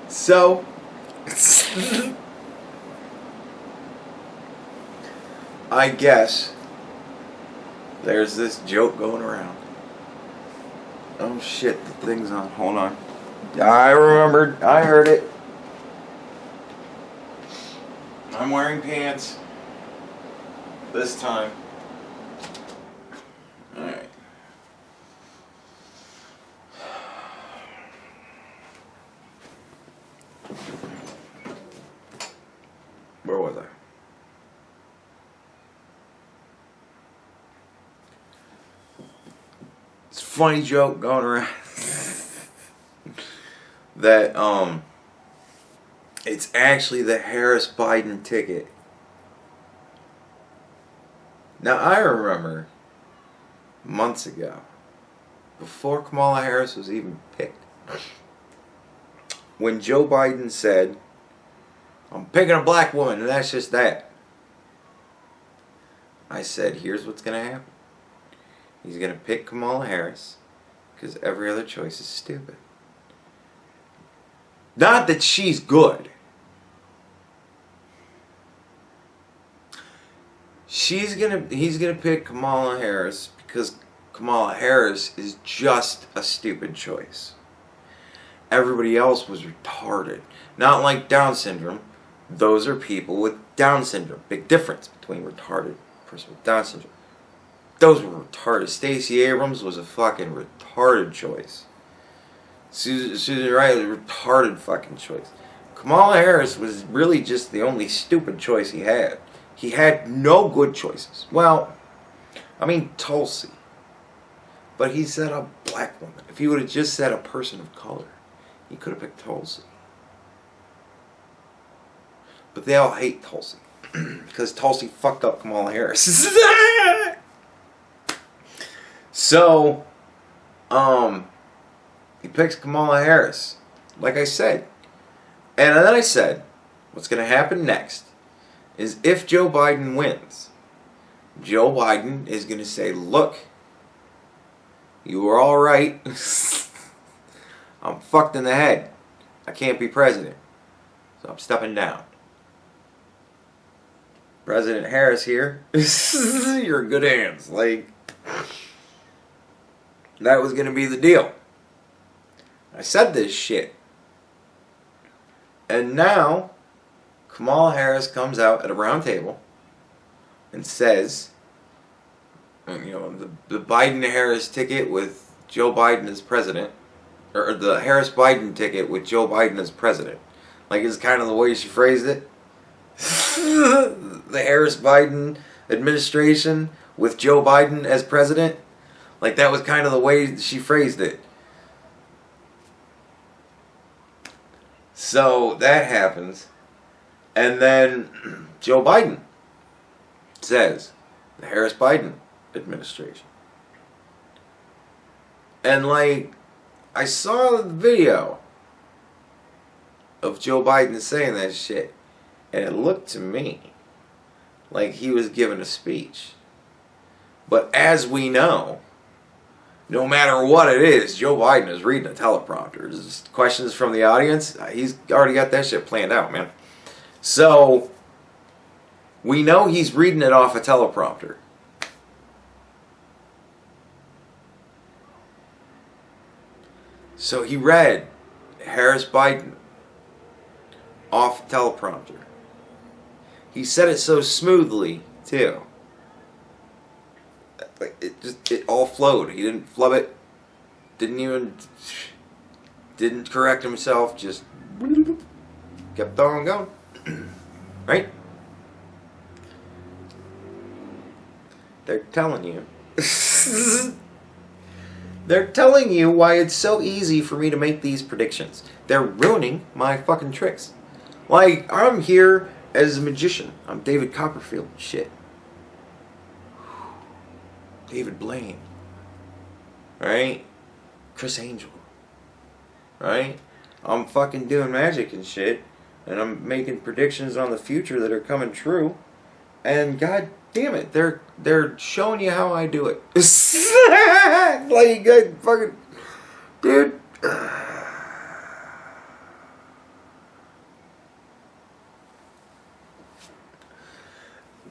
So, I guess there's this joke going around. Oh shit, the thing's on. Hold on. I remembered. I heard it. I'm wearing pants. This time. Alright. Where was I? It's a funny joke going around that it's actually the Harris Biden ticket. Now I remember months ago, before Kamala Harris was even picked, when Joe Biden said, "I'm picking a black woman and that's just that," I said, here's what's going to happen. He's going to pick Kamala Harris because every other choice is stupid. Not that she's good. He's gonna pick Kamala Harris because Kamala Harris is just a stupid choice. Everybody else was retarded. Not like Down syndrome. Those are people with Down syndrome. Big difference between retarded and a person with Down syndrome. Those were retarded. Stacey Abrams was a fucking retarded choice. Susan Riley, retarded fucking choice. Kamala Harris was really just the only stupid choice he had. He had no good choices. Well, I mean Tulsi. But he said a black woman. If he would have just said a person of color, he could have picked Tulsi. But they all hate Tulsi. Because Tulsi fucked up Kamala Harris. So, he picks Kamala Harris. Like I said. And then I said, what's going to happen next is if Joe Biden wins, Joe Biden is going to say, look, you were all right. I'm fucked in the head. I can't be president. So I'm stepping down. President Harris here, you're in good hands. Like, that was going to be the deal. I said this shit. And now, Kamala Harris comes out at a round table and says, you know, the Biden-Harris ticket with Joe Biden as president, or the Harris-Biden ticket with Joe Biden as president. Like, is kind of the way she phrased it. The Harris-Biden administration with Joe Biden as president. Like, that was kind of the way she phrased it. So, that happens. And then Joe Biden says, the Harris-Biden administration. And like, I saw the video of Joe Biden saying that shit, and it looked to me like he was giving a speech. But as we know, no matter what it is, Joe Biden is reading a teleprompter. There's questions from the audience. He's already got that shit planned out, man. So, we know he's reading it off a teleprompter. So he read Harris Biden off teleprompter. He said it so smoothly, too. Like, it all flowed. He didn't flub it. Didn't correct himself. Just kept on going. Right? They're telling you. They're telling you why it's so easy for me to make these predictions. They're ruining my fucking tricks. Like, I'm here as a magician. I'm David Copperfield. Shit. David Blaine. Right? Chris Angel. Right? I'm fucking doing magic and shit. And I'm making predictions on the future that are coming true. And god damn it, they're showing you how I do it. Like, fucking, dude.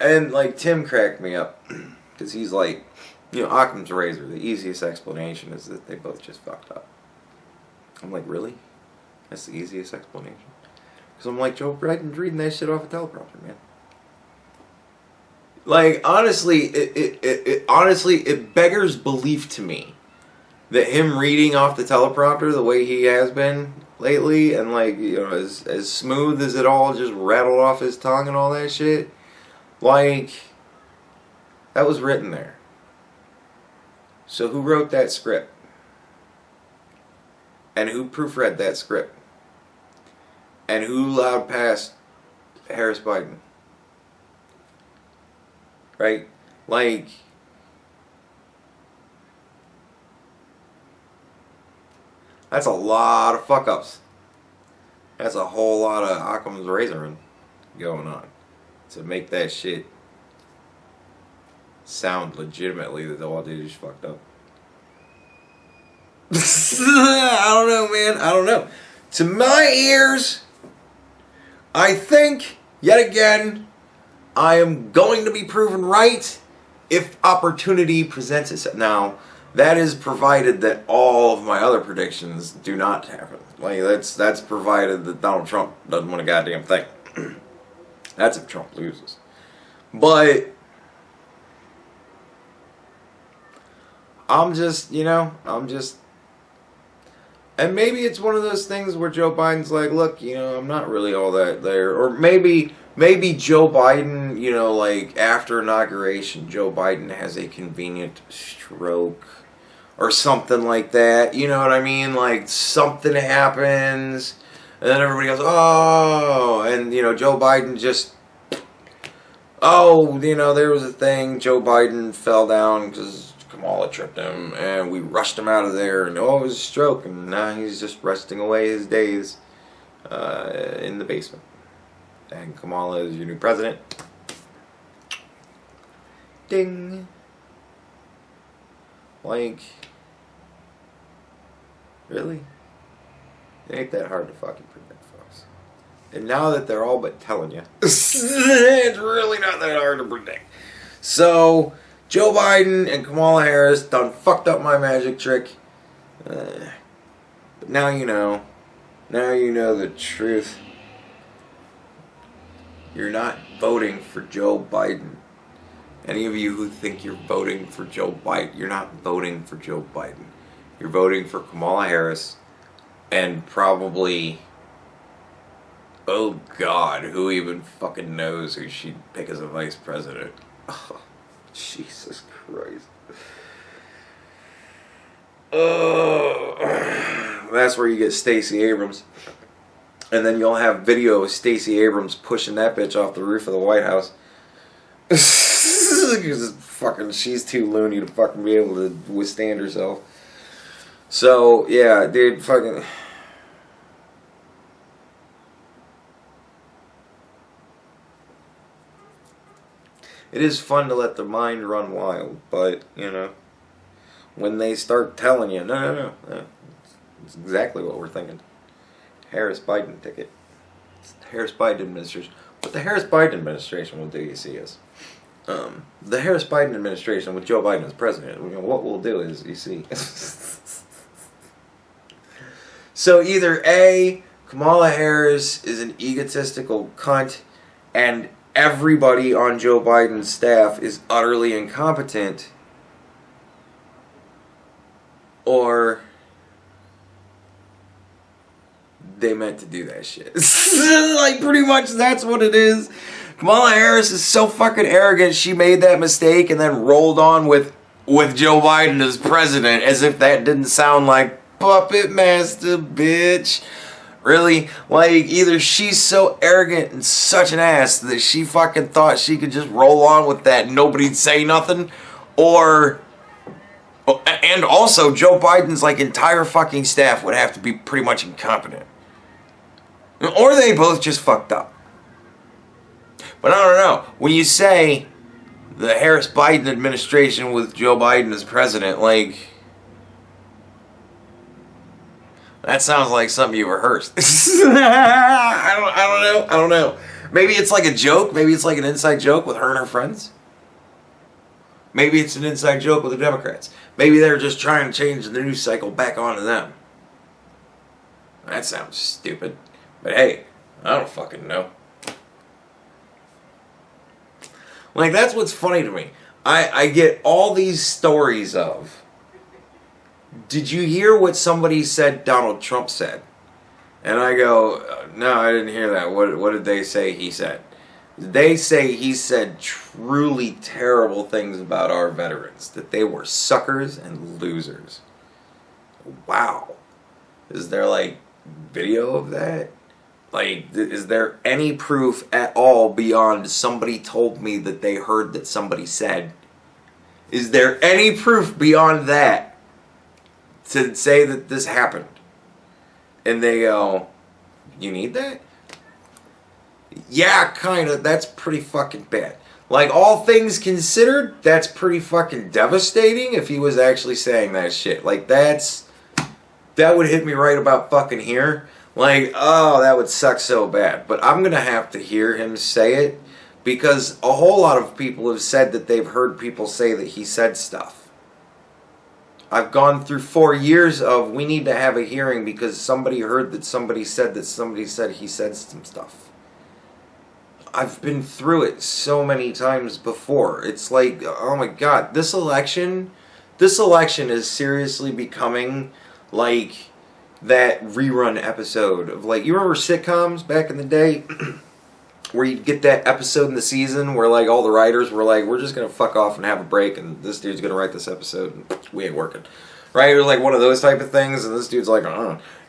And like Tim cracked me up because he's like, you know, Occam's razor. The easiest explanation is that they both just fucked up. I'm like, really? That's the easiest explanation? Because I'm like, Joe Biden's reading that shit off a teleprompter, man. Like, honestly, it beggars belief to me that him reading off the teleprompter the way he has been lately, and like, you know, as smooth as it all just rattled off his tongue and all that shit, like, that was written there. So who wrote that script? And who proofread that script? And who allowed past Harris Biden? Right? Like, that's a lot of fuck-ups. That's a whole lot of Occam's razor going on to make that shit sound legitimately that all they just fucked up. I don't know, man. I don't know. To my ears, I think, yet again, I am going to be proven right if opportunity presents itself. Now, that is provided that all of my other predictions do not happen. Like, that's provided that Donald Trump doesn't win a goddamn thing. That's if Trump loses. But I'm just, and maybe it's one of those things where Joe Biden's like, look, I'm not really all that there. Or maybe Joe Biden, like after inauguration, Joe Biden has a convenient stroke or something like that. You know what I mean? Like something happens and then everybody goes, oh, and Joe Biden just, there was a thing, Joe Biden fell down because Kamala tripped him, and we rushed him out of there, and it was a stroke, and now he's just resting away his days in the basement. And Kamala is your new president. Ding. Like, really? It ain't that hard to fucking predict, folks. And now that they're all but telling you, it's really not that hard to predict. So, Joe Biden and Kamala Harris done fucked up my magic trick. But now you know. Now you know the truth. You're not voting for Joe Biden. Any of you who think you're voting for Joe Biden, you're not voting for Joe Biden. You're voting for Kamala Harris and probably, oh God, who even fucking knows who she'd pick as a vice president? Oh, Jesus Christ. That's where you get Stacey Abrams. And then you'll have video of Stacey Abrams pushing that bitch off the roof of the White House. Because fucking, she's too loony to fucking be able to withstand herself. So, yeah, dude, fucking... It is fun to let the mind run wild, but, when they start telling you, no, it's exactly what we're thinking. Harris Biden ticket. It's the Harris Biden administration. What the Harris Biden administration will do, you see, is the Harris Biden administration with Joe Biden as president. What we'll do is, you see. So either A, Kamala Harris is an egotistical cunt, and everybody on Joe Biden's staff is utterly incompetent, or they meant to do that shit. Like, pretty much that's what it is. Kamala Harris is so fucking arrogant, she made that mistake and then rolled on with Joe Biden as president, as if that didn't sound like puppet master, bitch. Really? Like, either she's so arrogant and such an ass that she fucking thought she could just roll on with that and nobody'd say nothing, or... And also, Joe Biden's, like, entire fucking staff would have to be pretty much incompetent. Or they both just fucked up. But I don't know. When you say the Harris Biden administration with Joe Biden as president, like... That sounds like something you rehearsed. I don't know. Maybe it's like a joke. Maybe it's like an inside joke with her and her friends. Maybe it's an inside joke with the Democrats. Maybe they're just trying to change the news cycle back onto them. That sounds stupid. But hey, I don't fucking know. Like, that's what's funny to me. I get all these stories of, did you hear what somebody said Donald Trump said? And I go, no, I didn't hear that. What did they say he said? They say he said truly terrible things about our veterans. That they were suckers and losers. Wow. Is there, like, video of that? Like, is there any proof at all beyond somebody told me that they heard that somebody said? Is there any proof beyond that to say that this happened? And they go, you need that? Yeah, kind of. That's pretty fucking bad. Like, all things considered, that's pretty fucking devastating if he was actually saying that shit. Like, that would hit me right about fucking here. Like, oh, that would suck so bad. But I'm going to have to hear him say it, because a whole lot of people have said that they've heard people say that he said stuff. I've gone through 4 years of, we need to have a hearing because somebody heard that somebody said he said some stuff. I've been through it so many times before. It's like, oh my god, this election is seriously becoming like that rerun episode of, like, you remember sitcoms back in the day where you'd get that episode in the season where, like, all the writers were like, we're just gonna fuck off and have a break and this dude's gonna write this episode and we ain't working. Right? It was like one of those type of things, and this dude's like,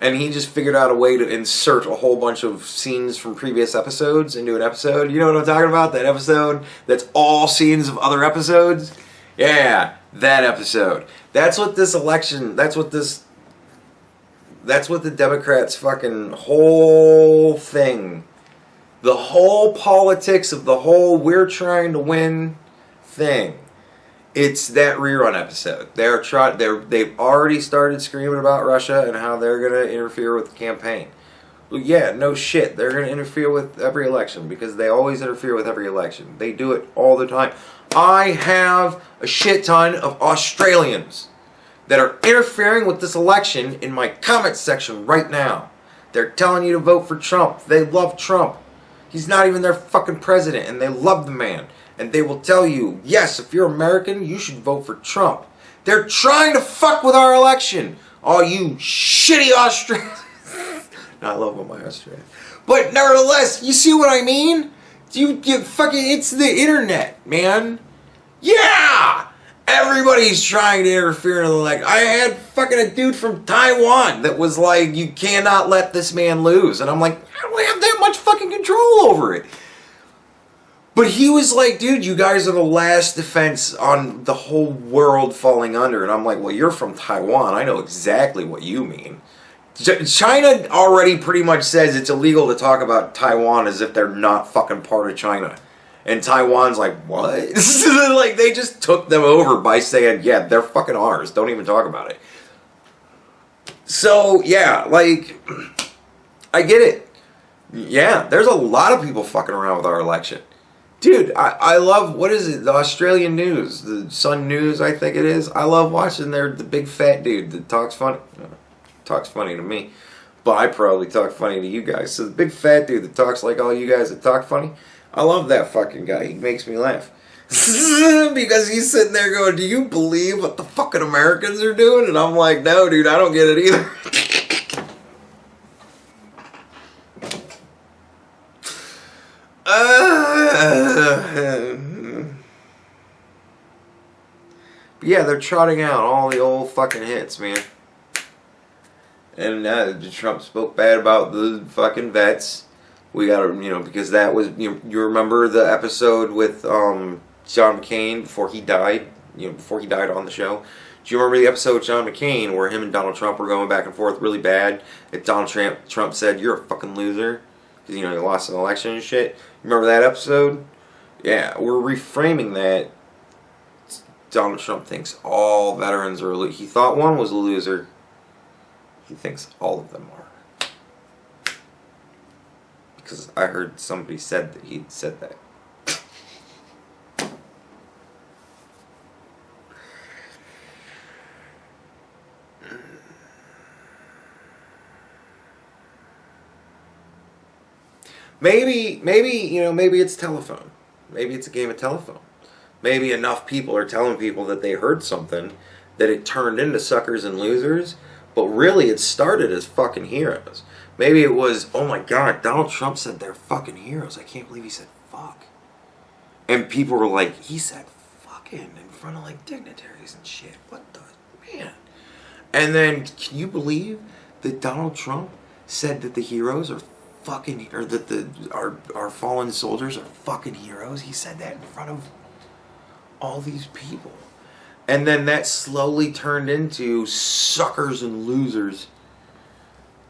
and he just figured out a way to insert a whole bunch of scenes from previous episodes into an episode. You know what I'm talking about? That episode that's all scenes of other episodes? Yeah, that episode. That's what this election, that's what the Democrats' fucking whole thing, the whole politics of the whole we're trying to win thing. It's that rerun episode. They've already started screaming about Russia and how they're going to interfere with the campaign. Well, yeah, no shit. They're going to interfere with every election because they always interfere with every election. They do it all the time. I have a shit ton of Australians that are interfering with this election in my comment section right now. They're telling you to vote for Trump. They love Trump. He's not even their fucking president, and they love the man. And they will tell you, yes, if you're American, you should vote for Trump. They're trying to fuck with our election. All you shitty Australians. I love my Australians. But nevertheless, you see what I mean? You fucking, it's the internet, man. Yeah! Everybody's trying to interfere in the election. I had fucking a dude from Taiwan that was like, you cannot let this man lose. And I'm like, I don't have that much fucking control over it. But he was like, dude, you guys are the last defense on the whole world falling under. And I'm like, well, you're from Taiwan. I know exactly what you mean. China already pretty much says it's illegal to talk about Taiwan as if they're not fucking part of China. And Taiwan's like, what? Like, they just took them over by saying, yeah, they're fucking ours. Don't even talk about it. So, yeah, like, I get it. Yeah, there's a lot of people fucking around with our election. Dude, I love, what is it, the Australian news, the Sun News, I think it is. I love watching the big fat dude that talks funny. Talks funny to me, but I probably talk funny to you guys. So the big fat dude that talks like all you guys that talk funny, I love that fucking guy. He makes me laugh. Because he's sitting there going, do you believe what the fucking Americans are doing? And I'm like, no, dude, I don't get it either. But yeah, they're trotting out all the old fucking hits, man. And Trump spoke bad about the fucking vets. We gotta, because that was, you remember the episode with John McCain before he died? Before he died on the show? Do you remember the episode with John McCain where him and Donald Trump were going back and forth really bad? And Donald Trump said, you're a fucking loser. Because, he lost an election and shit. Remember that episode? Yeah, we're reframing that. Donald Trump thinks all veterans are he thought one was a loser. He thinks all of them are. because I heard somebody said that he'd said that. Maybe it's telephone. Maybe it's a game of telephone. Maybe enough people are telling people that they heard something that it turned into suckers and losers, but really it started as fucking heroes. Maybe it was, oh my god, Donald Trump said they're fucking heroes. I can't believe he said fuck. And people were like, he said fucking in front of like dignitaries and shit. What the man? And then, can you believe that Donald Trump said that the heroes are fucking, or that our fallen soldiers are fucking heroes? He said that in front of all these people. And then that slowly turned into suckers and losers.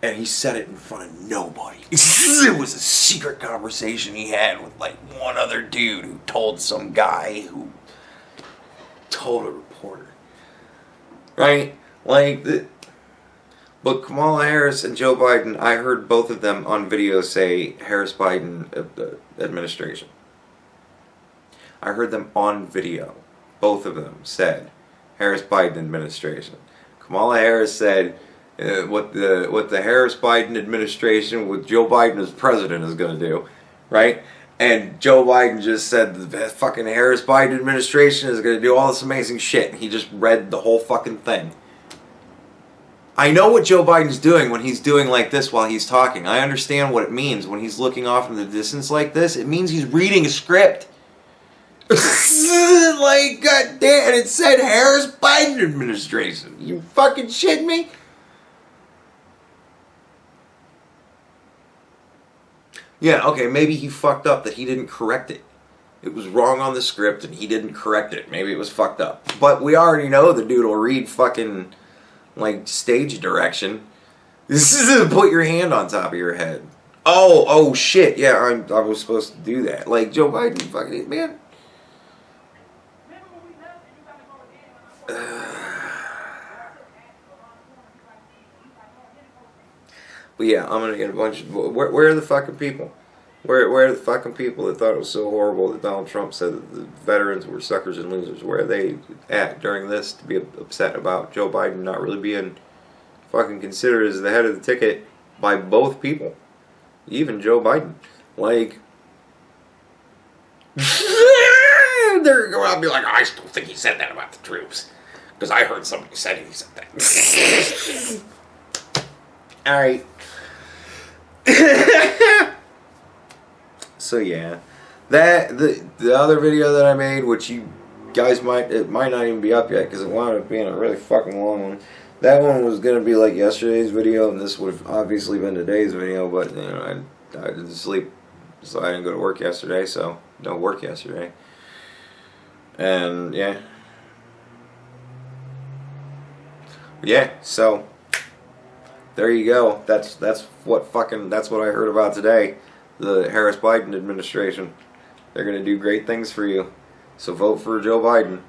And he said it in front of nobody. It was a secret conversation he had with like one other dude who told some guy who told a reporter. Right? Like, but Kamala Harris and Joe Biden, I heard both of them on video say Harris-Biden administration. I heard them on video. Both of them said Harris-Biden administration. Kamala Harris said what the Harris-Biden administration with Joe Biden as president is going to do, right? And Joe Biden just said the fucking Harris-Biden administration is going to do all this amazing shit. He just read the whole fucking thing. I know what Joe Biden's doing when he's doing like this while he's talking. I understand what it means when he's looking off in the distance like this. It means he's reading a script. Like, goddamn, it said Harris-Biden administration. You fucking shitting me? Yeah, okay, maybe he fucked up that he didn't correct it. It was wrong on the script and he didn't correct it. Maybe it was fucked up. But we already know the dude will read fucking, like, stage direction. This is put your hand on top of your head. Oh shit, yeah, I was supposed to do that. Like, Joe Biden, fucking, man. But yeah, I'm gonna get a bunch of... Where are the fucking people? Where are the fucking people that thought it was so horrible that Donald Trump said that the veterans were suckers and losers? Where are they at during this to be upset about Joe Biden not really being fucking considered as the head of the ticket by both people? Even Joe Biden. Like... they're going to be like, I still think he said that about the troops. Because I heard somebody said he said that. Alright. So yeah, the other video that I made, which you guys might not even be up yet because it wound up being a really fucking long one. That one was gonna be like yesterday's video, and this would have obviously been today's video. But you know, I didn't sleep, so I didn't go to work yesterday. So no work yesterday, and yeah. So there you go. That's what I heard about today. The Harris-Biden administration. They're gonna do great things for you. So vote for Joe Biden.